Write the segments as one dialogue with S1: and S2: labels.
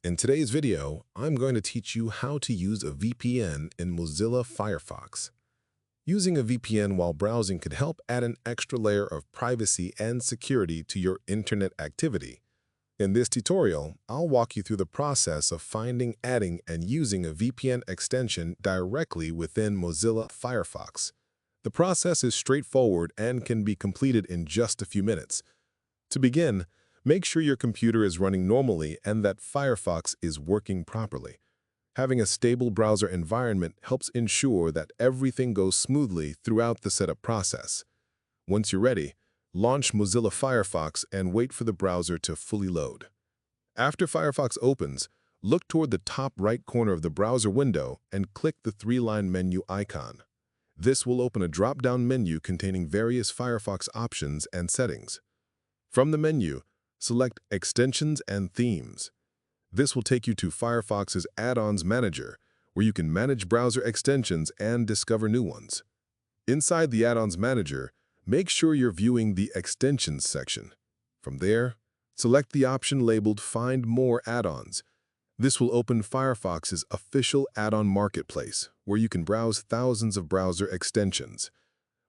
S1: In today's video, I'm going to teach you how to use a VPN in Mozilla Firefox. Using a VPN while browsing could help add an extra layer of privacy and security to your internet activity. In this tutorial, I'll walk you through the process of finding, adding, and using a VPN extension directly within Mozilla Firefox. The process is straightforward and can be completed in just a few minutes. To begin, make sure your computer is running normally and that Firefox is working properly. Having a stable browser environment helps ensure that everything goes smoothly throughout the setup process. Once you're ready, launch Mozilla Firefox and wait for the browser to fully load. After Firefox opens, look toward the top right corner of the browser window and click the three-line menu icon. This will open a drop-down menu containing various Firefox options and settings. From the menu, select Extensions and Themes. This will take you to Firefox's Add-ons Manager, where you can manage browser extensions and discover new ones. Inside the Add-ons Manager, make sure you're viewing the Extensions section. From there, select the option labeled Find More Add-ons. This will open Firefox's official add-on marketplace, where you can browse thousands of browser extensions.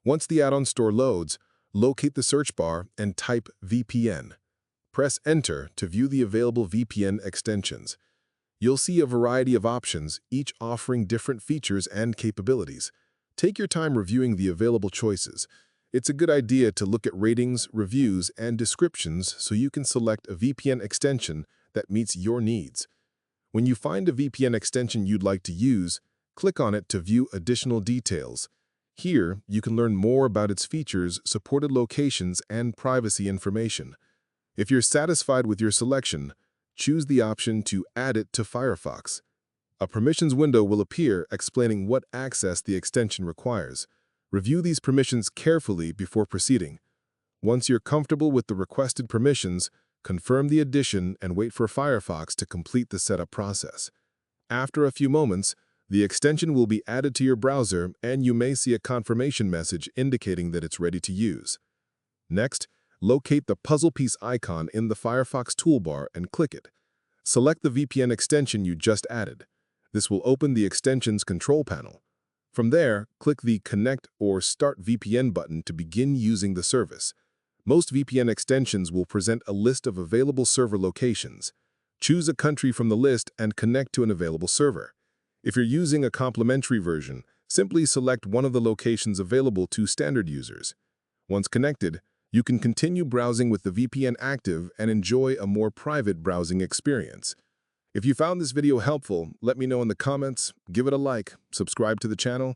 S1: Once the add-on store loads, locate the search bar and type VPN. Press Enter to view the available VPN extensions. You'll see a variety of options, each offering different features and capabilities. Take your time reviewing the available choices. It's a good idea to look at ratings, reviews, and descriptions so you can select a VPN extension that meets your needs. When you find a VPN extension you'd like to use, click on it to view additional details. Here, you can learn more about its features, supported locations, and privacy information. If you're satisfied with your selection, choose the option to add it to Firefox. A permissions window will appear explaining what access the extension requires. Review these permissions carefully before proceeding. Once you're comfortable with the requested permissions, confirm the addition and wait for Firefox to complete the setup process. After a few moments, the extension will be added to your browser and you may see a confirmation message indicating that it's ready to use. Next, locate the puzzle piece icon in the Firefox toolbar and click it. Select the VPN extension you just added. This will open the extension's control panel. From there, click the Connect or Start VPN button to begin using the service. Most VPN extensions will present a list of available server locations. Choose a country from the list and connect to an available server. If you're using a complimentary version, simply select one of the locations available to standard users. Once connected, you can continue browsing with the VPN active and enjoy a more private browsing experience. If you found this video helpful, let me know in the comments, give it a like, subscribe to the channel,